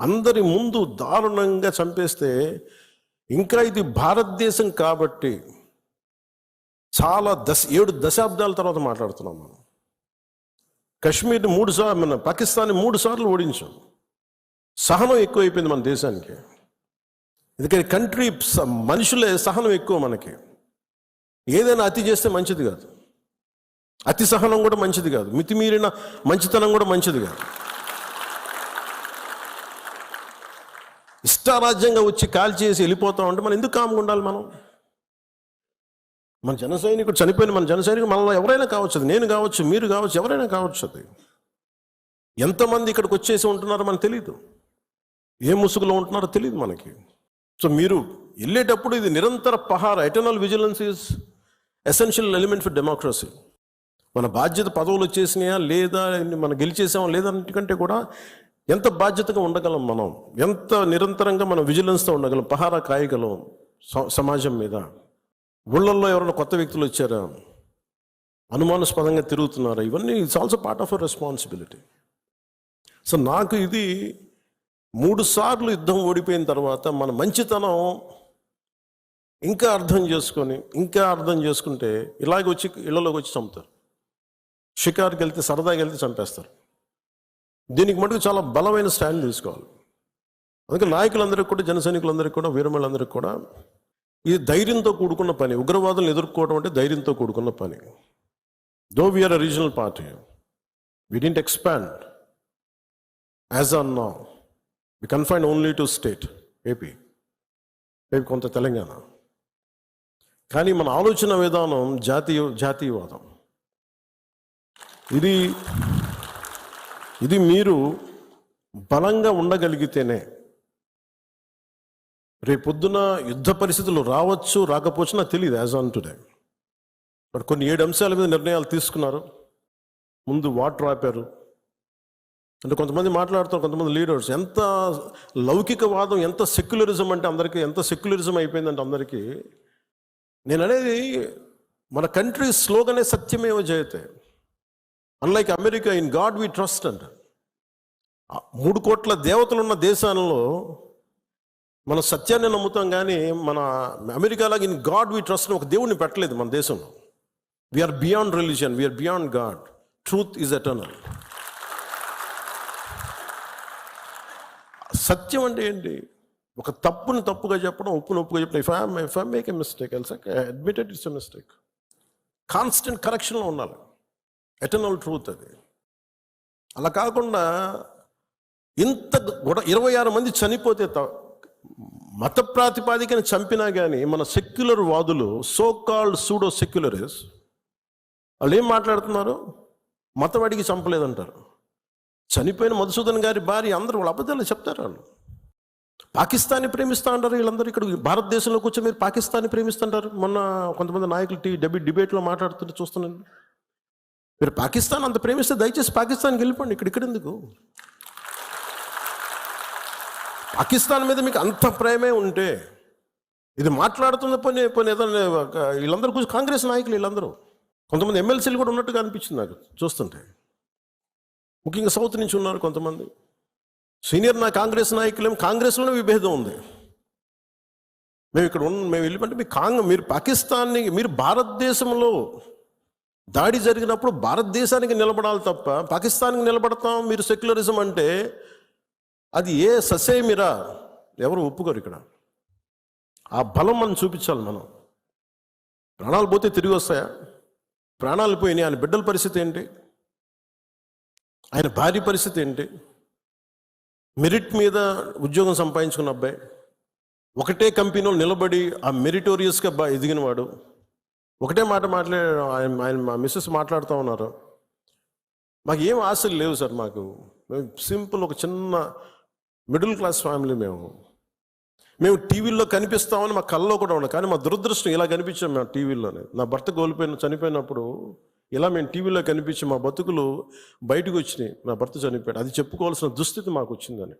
అందరి ముందు దారుణంగా చంపేస్తే, ఇంకా ఇది భారతదేశం కాబట్టి చాలా 7 దశాబ్దాల తర్వాత మాట్లాడుతున్నాం మనం. కశ్మీర్ని 3 సార్లు, మన పాకిస్తాన్ని 3 సార్లు ఓడించాం. సహనం ఎక్కువైపోయింది మన దేశానికి. ఎందుకంటే కంట్రీ మనుషులే సహనం ఎక్కువ మనకి. ఏదైనా అతి చేస్తే మంచిది కాదు, అతి సహనం కూడా మంచిది కాదు, మితిమీరిన మంచితనం కూడా మంచిది కాదు. ఇష్టారాజ్యంగా వచ్చి కాల్ చేసి వెళ్ళిపోతాం అంటే మనం ఎందుకు కామ్గా ఉండాలి? మన జన సైనికుడు చనిపోయిన మన జన సైనికుడు మనలో ఎవరైనా కావచ్చు, అది నేను కావచ్చు, మీరు కావచ్చు, ఎవరైనా కావచ్చు. అది ఎంతమంది ఇక్కడికి వచ్చేసి ఉంటున్నారో మనకు తెలియదు, ఏ ముసుగులో ఉంటున్నారో తెలియదు మనకి. సో మీరు వెళ్ళేటప్పుడు ఇది నిరంతర పహార, eternal vigilance is essential element for democracy. మన బాధ్యత పదవులు వచ్చేసినాయా లేదా, మనం గెలిచేసామా లేదంటే కూడా ఎంత బాధ్యతగా ఉండగలం, మనం ఎంత నిరంతరంగా మనం విజిలెన్స్తో ఉండగలం, పహారా కాయగలం సమాజం మీద. ఊళ్ళల్లో ఎవరైనా కొత్త వ్యక్తులు వచ్చారా, అనుమానాస్పదంగా తిరుగుతున్నారా, ఇవన్నీ it's also part of our responsibility. So నాకు ఇది 3 సార్లు యుద్ధం ఓడిపోయిన తర్వాత మన మంచితనం ఇంకా అర్థం చేసుకుంటే ఇలాగ వచ్చి ఇళ్లలోకి వచ్చి చంపుతారు. షికార్కి వెళ్తే, సరదాకి వెళ్తే చంపేస్తారు. దీనికి మటుకు చాలా బలమైన స్టాండ్ తీసుకోవాలి. అందుకే నాయకులందరికీ కూడా, జన సైనికులందరికీ కూడా, వీరమలందరికీ కూడా ఇది ధైర్యంతో కూడుకున్న పని. ఉగ్రవాదులను ఎదుర్కోవడం అంటే ధైర్యంతో కూడుకున్న పని. Though we are a regional party, we didn't expand as on now, we confined only to state AP, కొంత తెలంగాణ. కానీ మన ఆలోచన విధానం జాతీయవాదం. ఇది మీరు బలంగా ఉండగలిగితేనే రేపొద్దున యుద్ధ పరిస్థితులు రావచ్చు, రాకపోవచ్చు, నాకు తెలియదు యాజ్ ఆన్ టుడే. బట్ కొన్ని 7 అంశాల మీద నిర్ణయాలు తీసుకున్నారు. ముందు వాటర్ ఆపారు. అంటే కొంతమంది మాట్లాడుతారు, కొంతమంది లీడర్స్, ఎంత లౌకికవాదం, ఎంత సెక్యులరిజం అంటే అందరికీ, ఎంత సెక్యులరిజం అయిపోయిందంటే అందరికీ. నేను అనేది మన కంట్రీ స్లోగనే సత్యమేవ జయతే. Unlike America, in God we trust అంట. 3 కోట్ల దేవతలు ఉన్న దేశాలలో మన సత్యాన్ని నమ్ముతాం, కానీ మన అమెరికాలాగా ఇన్ గాడ్ వి ట్రస్ట్ ఒక దేవుడిని పెట్టలేదు మన దేశంలో. We are beyond religion, we are beyond God. Truth is eternal. సత్యం అంటే ఏంటి? ఒక తప్పుని తప్పుగా చెప్పడం, ఒప్పుగా చెప్పడం. If I make a mistake, admitted it's a mistake. Constant కరెక్షన్లో ఉండాలి. ఎటర్నల్ ట్రూత్ అది. అలా కాకుండా ఇంత 26 మంది చనిపోతే, మత ప్రాతిపాదికని చంపినా కానీ మన సెక్యులర్ వాదులు, సో కాల్డ్ సూడో సెక్యులరిస్, వాళ్ళు ఏం మాట్లాడుతున్నారు? మతం అడిగి చంపలేదంటారు. చనిపోయిన మధుసూదన్ గారి భార్య, అందరూ వాళ్ళు అబద్ధాలు చెప్తారు. వాళ్ళు పాకిస్తాన్ని ప్రేమిస్తూ అంటారు. వీళ్ళందరూ ఇక్కడ భారతదేశంలోకి వచ్చి మీరు పాకిస్తాన్ని ప్రేమిస్తుంటారు. మొన్న కొంతమంది నాయకులు డిబేట్లో మాట్లాడుతుంటే చూస్తున్నాను. మీరు పాకిస్తాన్ అంత ప్రేమిస్తే దయచేసి పాకిస్తాన్కి వెళ్ళిపోండి, ఇక్కడ ఎందుకు? పాకిస్తాన్ మీద మీకు అంత ప్రేమే ఉంటే ఇది మాట్లాడుతున్న పని ఏదైనా వీళ్ళందరూ కూర్చొని కాంగ్రెస్ నాయకులు వీళ్ళందరూ, కొంతమంది ఎమ్మెల్సీలు కూడా ఉన్నట్టుగా అనిపించింది నాకు చూస్తుంటే. ముఖ్యంగా సౌత్ నుంచి ఉన్నారు కొంతమంది సీనియర్ కాంగ్రెస్ నాయకులేం. కాంగ్రెస్లోనే విభేదం ఉంది. మేము వెళ్ళిపోతే మీరు పాకిస్తాన్ని, మీరు భారతదేశంలో దాడి జరిగినప్పుడు భారతదేశానికి నిలబడాలి తప్ప పాకిస్తాన్కి నిలబడతాం మీరు సెక్యులరిజం అంటే అది ఏ ససేమిరా, ఎవరు ఒప్పుకోరు. ఇక్కడ ఆ బలం మనం చూపించాలి. మనం ప్రాణాలు పోతే తిరిగి వస్తాయా? ప్రాణాలు పోయినాయి. ఆయన బిడ్డల పరిస్థితి ఏంటి? ఆయన భార్య పరిస్థితి ఏంటి? మెరిట్ మీద ఉద్యోగం సంపాదించుకున్న అబ్బాయి, ఒకటే కంపెనీలో నిలబడి ఆ మెరిటోరియస్గా ఎదిగినవాడు, ఒకటే మాట ఆయన మా మిస్సెస్ మాట్లాడుతూ ఉన్నారు. మాకు ఏం ఆశలు లేవు సార్, మేము సింపుల్ ఒక చిన్న మిడిల్ క్లాస్ ఫ్యామిలీ. మేము టీవీల్లో కనిపిస్తామని మా కళ్ళలో కూడా ఉన్నాం, కానీ మా దురదృష్టం ఇలా కనిపించాం మేము టీవీలోనే. నా భర్త చనిపోయినప్పుడు ఇలా మేము టీవీలో కనిపించి మా బతుకులు బయటకు వచ్చినాయి. నా భర్త చనిపోయాడు, అది చెప్పుకోవాల్సిన దుస్థితి మాకు వచ్చిందని.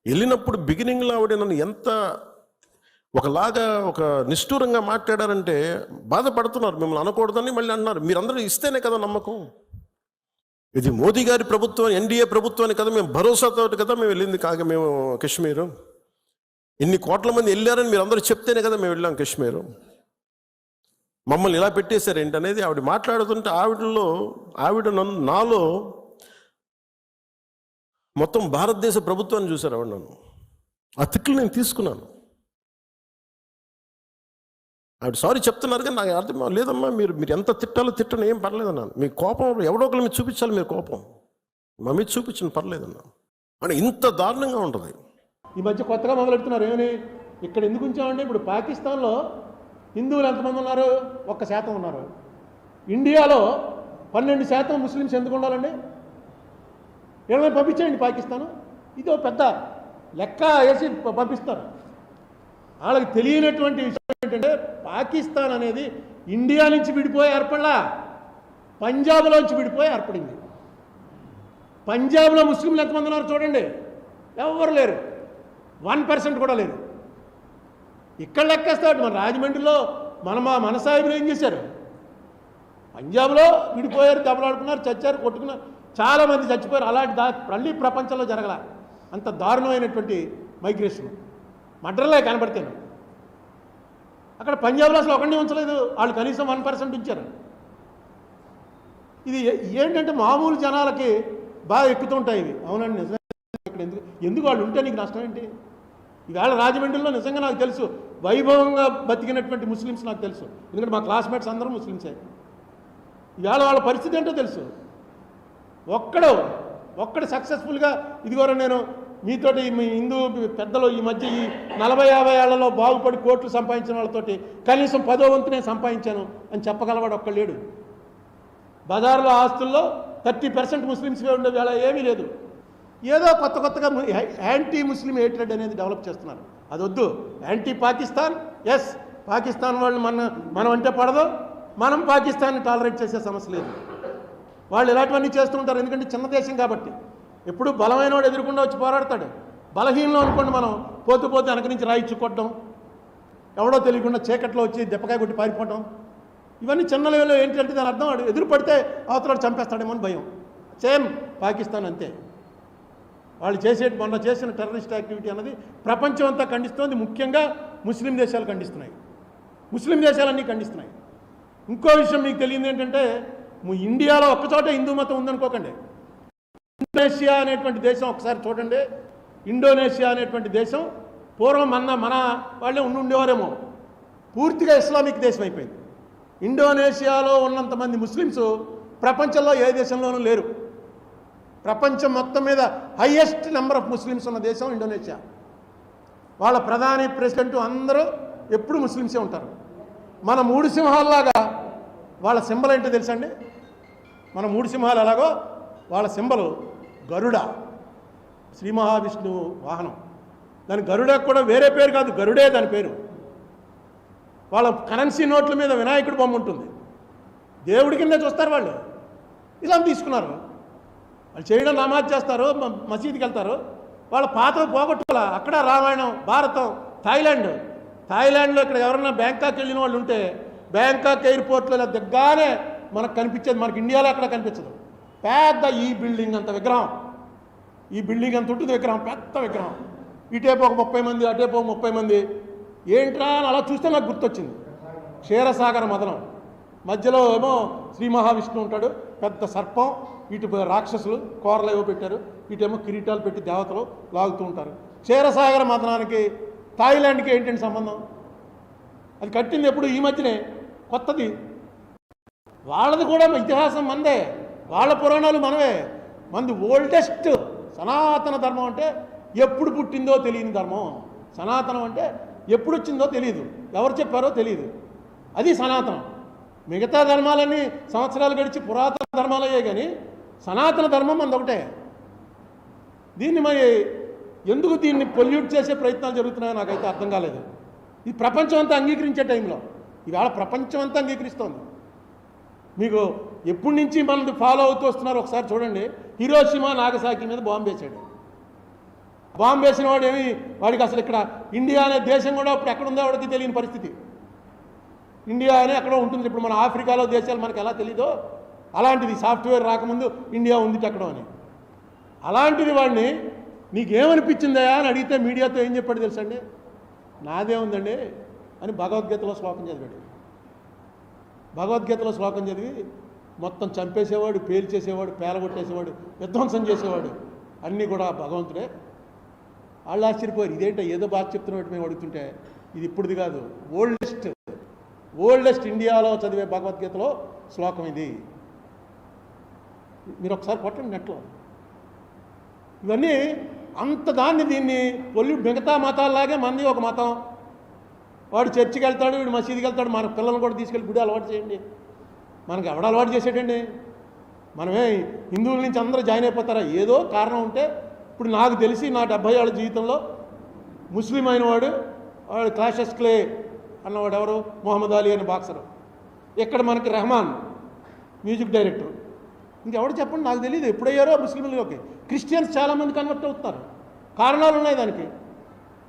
వెళ్ళినప్పుడు బిగినింగ్లో ఆవిడ నన్ను ఎంత ఒకలాగా ఒక నిష్ఠూరంగా మాట్లాడారంటే బాధపడుతున్నారు. మిమ్మల్ని అనకూడదని మళ్ళీ అన్నారు. మీరందరూ ఇస్తేనే కదా నమ్మకం. ఇది మోదీ గారి ప్రభుత్వం, ఎన్డీఏ ప్రభుత్వాన్ని కదా మేము భరోసాతో కదా మేము వెళ్ళింది, కాక మేము కాశ్మీరు ఇన్ని కోట్ల మంది వెళ్ళారని మీరు అందరూ చెప్తేనే కదా మేము వెళ్ళాం కాశ్మీరు. మమ్మల్ని ఇలా పెట్టేశారు ఏంటనేది ఆవిడ మాట్లాడుతుంటే నాలో మొత్తం భారతదేశ ప్రభుత్వాన్ని చూశారు ఆవిడ. నన్ను ఆ తిట్లు నేను తీసుకున్నాను. ఆవిడ సారీ చెప్తున్నారు కానీ నాకు అర్థం లేదమ్మా, మీరు ఎంత తిట్టాలో తిట్టను, ఏం పర్లేదన్నాను. మీ కోపం ఎవడో ఒకరి మీద చూపించాలి, మీరు కోపం మా మీద చూపించండి, పర్లేదన్నా. అంటే ఇంత దారుణంగా ఉంటుంది. ఈ మధ్య కొత్తగా మొదలెడుతున్నారు ఏమని, ఇక్కడ ఎందుకు ఉంచామండి, ఇప్పుడు పాకిస్తాన్లో హిందువులు ఎంతమంది ఉన్నారు, 1% ఉన్నారు. ఇండియాలో 12% ముస్లిమ్స్ ఎందుకు ఉండాలండి? ఏమైనా పంపించేయండి పాకిస్తాను, ఇదో పెద్ద లెక్క వేసి పంపిస్తారు. వాళ్ళకి తెలియనటువంటి విషయం ఏంటంటే పాకిస్తాన్ అనేది ఇండియా నుంచి విడిపోయి ఏర్పడలా, పంజాబ్లోంచి విడిపోయి ఏర్పడింది. పంజాబ్లో ముస్లింలు ఎంతమంది ఉన్నారు చూడండి, ఎవరు లేరు, 1% కూడా లేరు. ఇక్కడ లెక్కేస్తాడు. మన రాజమండ్రిలో మన సాహిబులు ఏం చేశారు, పంజాబ్లో విడిపోయారు, దెబ్బలాడుకున్నారు, చచ్చారు, కొట్టుకున్నారు, చాలామంది చచ్చిపోయారు. అలాంటి మళ్ళీ ప్రపంచంలో జరగల అంత దారుణమైనటువంటి మైగ్రేషన్. మడ్రలే కనబడితేను అక్కడ పంజాబ్లో అసలు ఒకరిని ఉంచలేదు, వాళ్ళు కనీసం 1% ఉంచారు. ఇది ఏంటంటే మామూలు జనాలకి బాగా ఎక్కుతుంటాయి ఇవి. అవునండి నిజమే, ఇక్కడ ఎందుకు వాళ్ళు ఉంటే నీకు నష్టం ఏంటి? ఈవేళ రాజమండ్రిలో నిజంగా నాకు తెలుసు వైభవంగా బతికినటువంటి ముస్లిమ్స్ నాకు తెలుసు, ఎందుకంటే మా క్లాస్మేట్స్ అందరూ ముస్లిమ్సే. ఈవేళ వాళ్ళ పరిస్థితి ఏంటో తెలుసు. ఒక్కడు సక్సెస్ఫుల్గా ఇదిగోరా నేను మీతోటి మీ హిందూ పెద్దలు ఈ మధ్య ఈ 40-50 ఏళ్లలో బాగుపడి కోట్లు సంపాదించిన వాళ్ళతోటి కనీసం 10వ వంతు నేను సంపాదించాను అని చెప్పగలవాడు ఒక్క లేడు. బజార్లో ఆస్తుల్లో 30% ముస్లిమ్స్వే ఉండే వేళ ఏమీ లేదు. ఏదో కొత్తగా యాంటీ ముస్లిం హేట్రెడ్ అనేది డెవలప్ చేస్తున్నారు. అది వద్దు. యాంటీ పాకిస్తాన్, ఎస్ పాకిస్తాన్ వాళ్ళు మనం అంటే పడదు, మనం పాకిస్తాన్ని టాలరేట్ చేసే సమస్య లేదు. వాళ్ళు ఇలాంటివన్నీ చేస్తూ ఉంటారు, ఎందుకంటే చిన్న దేశం కాబట్టి. ఎప్పుడు బలమైన వాడు ఎదురుకుండా వచ్చి పోరాడతాడు. బలహీనంలో అనుకోండి మనం పోతూ వెనక నుంచి రాయిచ్చు కొట్టడం, ఎవడో తెలియకుండా చీకట్లో వచ్చి దెబ్బకాయ కొట్టి పారిపోవడం, ఇవన్నీ చిన్న లెవెల్లో ఏంటంటే దాని అర్థం వాడు ఎదురు పడితే అవతలాడు చంపేస్తాడేమో అని భయం. సేమ్ పాకిస్తాన్ అంతే. వాళ్ళు మొన్న చేసిన టెర్రరిస్ట్ యాక్టివిటీ అన్నది ప్రపంచం అంతా ఖండిస్తోంది, ముఖ్యంగా ముస్లిం దేశాలు ఖండిస్తున్నాయి, ముస్లిం దేశాలన్నీ ఖండిస్తున్నాయి. ఇంకో విషయం మీకు తెలియదు ఏంటంటే, ఇండియాలో ఒక్కచోట హిందూ మతం ఉందనుకోకండి. ఇండోనేషియా అనేటువంటి దేశం ఒకసారి చూడండి. ఇండోనేషియా అనేటువంటి దేశం పూర్వం మన వాళ్ళే ఉండేవారేమో, పూర్తిగా ఇస్లామిక్ దేశం అయిపోయింది. ఇండోనేషియాలో ఉన్నంతమంది ముస్లిమ్స్ ప్రపంచంలో ఏ దేశంలోనూ లేరు. ప్రపంచం మొత్తం మీద హైయెస్ట్ నెంబర్ ఆఫ్ ముస్లిమ్స్ ఉన్న దేశం ఇండోనేషియా. వాళ్ళ ప్రధాని ప్రెసిడెంట్ అందరూ ఎప్పుడు ముస్లిమ్సే ఉంటారు. మన 3 సింహాలలాగా వాళ్ళ సింబల్ ఏంటో తెలుసా అండి? మన 3 సింహాలు ఎలాగో వాళ్ళ సింబల్ గరుడ, శ్రీ మహావిష్ణువు వాహనం. దాని గరుడకు కూడా వేరే పేరు కాదు, గరుడే దాని పేరు. వాళ్ళ కరెన్సీ నోట్ల మీద వినాయకుడి బొమ్మ ఉంటుంది, దేవుడి కిందే చూస్తారు వాళ్ళు. ఇలా తీసుకున్నారు వాళ్ళు, చేయడం నమాజ్ చేస్తారు, మసీదుకి వెళ్తారు. వాళ్ళ పాతవి పోగొట్టుకోవాలా. అక్కడ రామాయణం, భారతం, థాయిలాండ్లో ఇక్కడ ఎవరన్నా బ్యాంకాక్ వెళ్ళిన వాళ్ళు ఉంటే బ్యాంకాక్ ఎయిర్పోర్ట్లో ఇలా దిగ్గానే మనకు కనిపించేది, మనకి ఇండియాలో అక్కడ కనిపించదు. పెద్ద ఈ బిల్డింగ్ అంత విగ్రహం, ఈ బిల్డింగ్ అంత ఉంటుంది విగ్రహం, పెద్ద విగ్రహం. ఇటేపు ఒక 30 మంది, అటేపు ఒక 30 మంది. ఏంట్రా అని అలా చూస్తే నాకు గుర్తొచ్చింది క్షీరసాగర మదనం. మధ్యలో ఏమో శ్రీ మహావిష్ణువు ఉంటాడు, పెద్ద సర్పం, ఇటు రాక్షసులు కోరలు ఏవో పెట్టారు, ఇటేమో కిరీటాలు పెట్టి దేవతలు లాగుతూ ఉంటారు. క్షీరసాగర మదనానికి థాయిలాండ్కి ఏంటంటే సంబంధం? అది కట్టింది ఎప్పుడు ఈ మధ్యనే, కొత్తది. వాళ్ళది కూడా ఇతిహాసం మందే, వాళ్ళ పురాణాలు మనవే. మంది ఓల్డెస్ట్ సనాతన ధర్మం అంటే ఎప్పుడు పుట్టిందో తెలియని ధర్మం. సనాతనం అంటే ఎప్పుడు వచ్చిందో తెలియదు, ఎవరు చెప్పారో తెలియదు, అది సనాతనం. మిగతా ధర్మాలన్నీ సంవత్సరాలు గడిచి పురాతన ధర్మాలు అయ్యాయి, కానీ సనాతన ధర్మం మనది ఒకటే. దీన్ని మరి ఎందుకు దీన్ని పొల్యూట్ చేసే ప్రయత్నాలు జరుగుతున్నాయో నాకైతే అర్థం కాలేదు. ఇది ప్రపంచం అంతా అంగీకరించే టైంలో ఈవేళ ప్రపంచం అంతా అంగీకరిస్తోంది. మీకు ఎప్పటి నుంచి మనది ఫాలో అవుతూ వస్తున్నారు ఒకసారి చూడండి. హిరోషిమా నాగసాకి మీద బాంబు వేసాడు. బాంబు వేసిన వాడు వాడికి అసలు ఇక్కడ ఇండియా అనే దేశం కూడా ఇప్పుడు ఎక్కడుందో వాడికి తెలియని పరిస్థితి. ఇండియా అనే ఎక్కడో ఉంటుంది. ఇప్పుడు మన ఆఫ్రికాలో దేశాలు మనకు ఎలా తెలీదో అలాంటిది సాఫ్ట్వేర్ రాకముందు ఇండియా ఉంది ఎక్కడో అని. అలాంటిది వాడిని నీకేమనిపించిందా అని అడిగితే మీడియాతో ఏం చెప్పాడు తెలుసండి, నాదే ఉందండి అని భగవద్గీతలో శ్లోకం చదివాడు. భగవద్గీతలో శ్లోకం చదివి మొత్తం చంపేసేవాడు, పేల్చేసేవాడు, పేలగొట్టేసేవాడు, విధ్వంసం చేసేవాడు అన్నీ కూడా భగవంతుడే. వాళ్ళు ఆశ్చర్యపోయారు, ఇదేంటో ఏదో బాగా చెప్తున్నట్టు మేము అడుగుతుంటే, ఇది ఇప్పుడుది కాదు, ఓల్డెస్ట్ ఇండియాలో చదివే భగవద్గీతలో శ్లోకం ఇది. మీరు ఒకసారి కొట్టండి నెట్లో. ఇవన్నీ అంత దీన్ని మిగతా మతాల్లాగే మంది ఒక మతం, వాడు చర్చికి వెళ్తాడు, వీడు మసీదుకి వెళ్తాడు, మన పిల్లల్ని కూడా తీసుకెళ్ళి గుడి అలవాటు చేయండి. మనకి ఎవడ అలవాటు చేసేటండి? మనమే హిందువుల నుంచి అందరూ జాయిన్ అయిపోతారా? ఏదో కారణం ఉంటే. ఇప్పుడు నాకు తెలిసి నా 70 ఏళ్ళ జీవితంలో ముస్లిం అయిన వాడు క్లాషెస్ క్లే అన్నవాడు ఎవరు, మొహమ్మద్ అలీ అని బాక్సరు. ఇక్కడ మనకి రెహమాన్ మ్యూజిక్ డైరెక్టర్. ఇంకెవడు చెప్పండి, నాకు తెలియదు ఎప్పుడయ్యారో ముస్లింలలోకి. క్రిస్టియన్స్ చాలామంది కన్వర్ట్ అవుతున్నారు, కారణాలు ఉన్నాయి దానికి.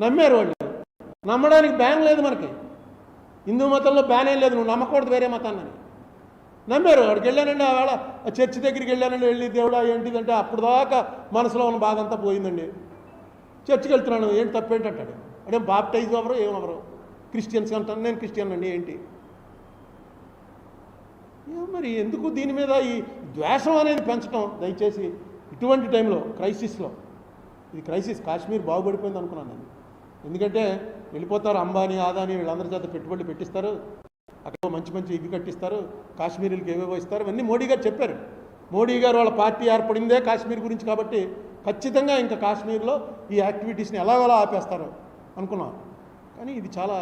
నమ్మారు వాళ్ళు. నమ్మడానికి బ్యాన్ లేదు మనకి, హిందూ మతంలో బ్యాన్ ఏం లేదు, నువ్వు నమ్మకూడదు వేరే మతాన్ని. నమ్మారు. వాడికి వెళ్ళానండి, ఆవేళ చర్చి దగ్గరికి వెళ్ళానండి, వెళ్ళి దేవుడా ఏంటిదంటే అప్పుడు దాకా మనసులో ఉన్న బాధ అంతా పోయిందండి. చర్చికి వెళ్తున్నాను, ఏంటి తప్పేంటి అంటాడు. అంటే బాప్టైజ్ ఎవరు ఏమవరు, క్రిస్టియన్స్ అంటాను, నేను క్రిస్టియన్ అండి ఏంటి. మరి ఎందుకు దీని మీద ఈ ద్వేషం అనేది పెంచడం? దయచేసి ఇటువంటి టైంలో క్రైసిస్లో, ఇది క్రైసిస్, కాశ్మీర్ బాగుపడిపోయింది అనుకున్నాను నేను. ఎందుకంటే వెళ్ళిపోతారు అంబానీ, ఆదానీ వీళ్ళందరి చేత పెట్టుబడులు పెట్టిస్తారు, అక్కడ మంచి మంచి ఇవి కట్టిస్తారు, కాశ్మీరీలకు ఏవేవో ఇస్తారు. ఇవన్నీ మోడీ గారు చెప్పారు. మోడీ గారు వాళ్ళ పార్టీ ఏర్పడిందే కాశ్మీర్ గురించి కాబట్టి ఖచ్చితంగా ఇంకా కాశ్మీర్లో ఈ యాక్టివిటీస్ని ఎలాగోలా ఆపేస్తారు అనుకున్నాం. కానీ ఇది చాలా